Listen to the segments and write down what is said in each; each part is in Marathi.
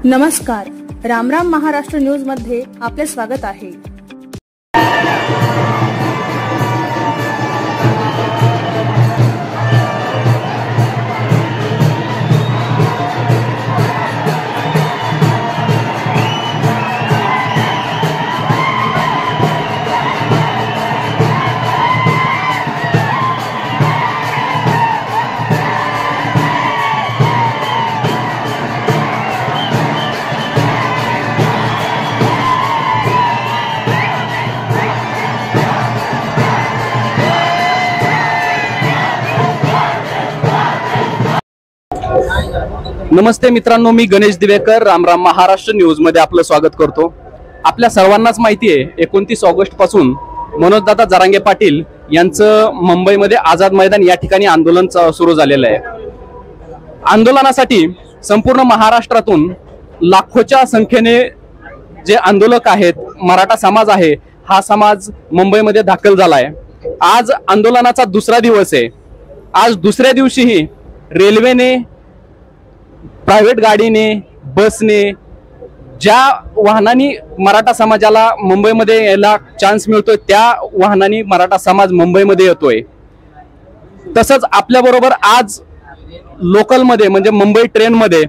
नमस्कार, राम राम महाराष्ट्र न्यूज मध्ये आपले स्वागत आहे। नमस्ते मित्रांनो, मी गणेश दिवेकर राम राम महाराष्ट्र न्यूज मध्ये आपलं स्वागत करतो। आपल्या सर्वांनाच माहिती आहे 29 ऑगस्ट पासून मनोजदादा जरांगे पाटील यांचं मुंबईमध्ये आझाद मैदान या ठिकाणी आंदोलन सुरू झालेलं आहे। आंदोलनासाठी संपूर्ण महाराष्ट्रातून लाखोच्या संख्येने जे आंदोलक आहेत, मराठा समाज आहे, हा समाज मुंबईमध्ये दाखल झालाय। आज आंदोलनाचा दुसरा दिवस आहे। आज दुसऱ्या दिवशीही रेल्वेने, प्रायव्हेट गाडीने, बसने, ज्या वाहनांनी मराठा समाजाला मुंबईमध्ये यायला चान्स मिळतोय त्या वाहनांनी मराठा समाज मुंबईमध्ये येतोय। तसंच आपल्या बरोबर आज लोकलमध्ये म्हणजे मुंबई ट्रेनमध्ये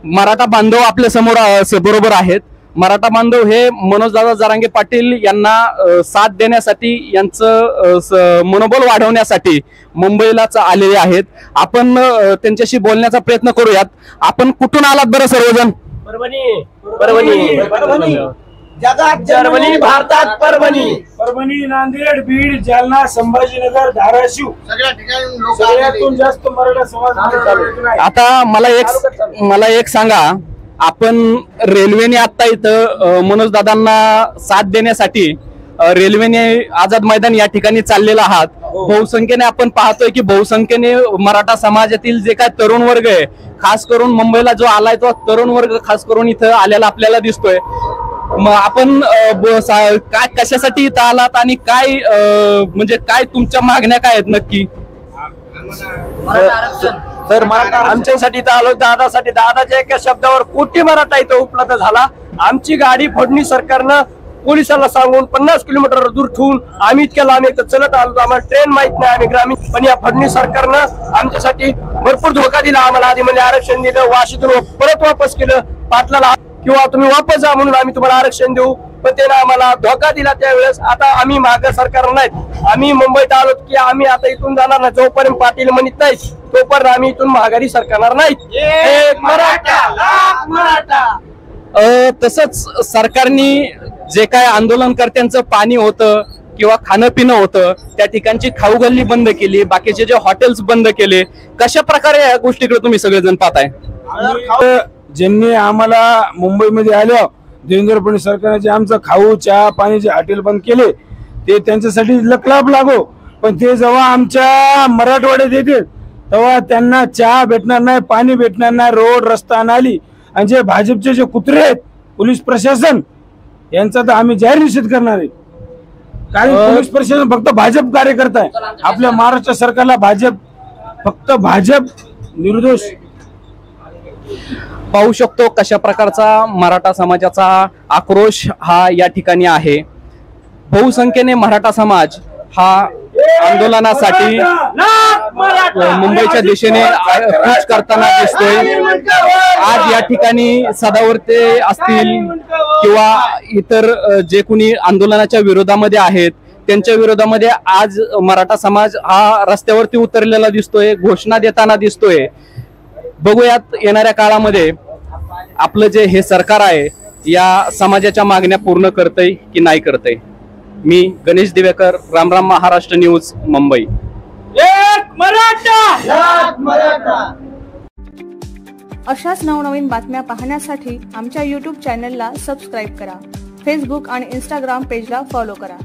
मराठा बांधव आपल्या समोर बरोबर आहेत। मराठा बांधव हे मनोजदादा जरांगे पाटील यांना साथ देण्यासाठी, यांचं मनोबल वाढवण्यासाठी मुंबईलाच आलेले आहेत। आपण त्यांच्याशी बोलण्याचा प्रयत्न करूयात। आपण कुठून आलात बरं सर्वजण? परभणी, जर्मनी, भारतात परभणी, नांदेड, बीड, जालना, संभाजीनगर, धाराशिव सगळ्या ठिकाणी सगळ्यातून जास्त मराठा समाज। आता मला एक सांगा, आपण रेल्वेने आता इथं मनोजदादांना साथ देण्यासाठी रेल्वेने आझाद मैदान या ठिकाणी चाललेला आहात। बहुसंख्येने आपण पाहतोय की बहुसंख्येने मराठा समाजातील जे काय तरुण वर्ग आहे, खास करून मुंबईला जो आलाय तो तरुण वर्ग खास करून इथं आलेला आपल्याला दिसतोय। आपण काय, कशासाठी इथं आलात आणि काय म्हणजे काय तुमच्या मागण्या काय आहेत नक्की? तर आमच्यासाठी इथं आलो, दादासाठी। दादाच्या एका शब्दावर कोटी मराठा इथं उपलब्ध झाला। आमची गाडी फडणवीस सरकारनं पोलिसांना सांगून 50 किलोमीटर दूर ठेवून आम्ही इतक्या लांब इथं चलत आलो। आम्हाला ट्रेन माहित नाही, आम्ही ग्रामीण, पण या फडणवीस सरकारनं आमच्यासाठी भरपूर धोका दिला। आम्हाला आधी म्हणजे आरक्षण दिलं, वाशीतून परत वापस केलं पाटलाला, किंवा तुम्ही वापस जा म्हणून आम्ही तुम्हाला आरक्षण देऊ, पण त्यानं आम्हाला धोका दिला त्यावेळेस। आता आम्ही मागे सरकार नाहीत, आम्ही मुंबईत आलो की आम्ही आता इथून जाणार नाही जोपर्यंत पाटील म्हणत नाही तोपर्यंत आम्ही इथून माघारी सरकारणार नाहीत। एक मराठा लाख मराठा। तसंच सरकारने जे काय आंदोलनकर्त्यांचं पाणी होतं किंवा खाणं पिणं होतं, त्या ठिकाणची खाऊ गल्ली बंद केली, बाकीचे जे हॉटेल्स बंद केले। कशा प्रकारे या गोष्टीकडे तुम्ही सगळेजण पाहताय? ज्यांनी आम्हाला मुंबईमध्ये आल्या देवेंद्र फडणवीस सरकारने आमचं खाऊ, चहा, पाणीचे हॉटेल बंद केले, ते त्यांच्यासाठी लकलाभ लागो, पण ते जेव्हा आमच्या मराठवाड्यात येतील तेव्हा त्यांना चहा भेटणार नाही, पाणी भेटणार नाही, रोड, रस्ता, नाली। आणि जे भाजपचे जे कुत्रे आहेत, पोलीस प्रशासन, यांचा तर आम्ही जाहीर निषेध करणार आहे। कारण पोलीस प्रशासन फक्त भाजप कार्यकर्ता आहे। आपल्या महाराष्ट्र सरकारला फक्त भाजप निर्दोष। पाहू शकतो कशा प्रकारचा मराठा समाजाचा आक्रोश हा या ठिकाणी आहे। बहुसंख्येने मराठा समाज हा आंदोलनासाठी मुंबईच्या दिशेने कूच करताना दिसतोय। आज या ठिकाणी सदावर्ते असतील किंवा इतर जे कोणी आंदोलनाच्या विरोधामध्ये आहेत, त्यांच्या विरोधामध्ये आज मराठा समाज हा रस्त्यावरती उतरलेला दिसतोय, घोषणा देताना दिसतोय। बघूयात येणाऱ्या काळामध्ये आपलं जे हे सरकार आहे या समाजाच्या मागण्या पूर्ण करतंय की नाही करतंय। मी गणेश दिवेकर, राम राम महाराष्ट्र न्यूज, मुंबई। एक मराठा लाख मराठा। अशाच नवनवीन बातम्या पाहण्यासाठी आमच्या YouTube चॅनलला सबस्क्राईब करा, फेसबुक आणि Instagram पेजला फॉलो करा।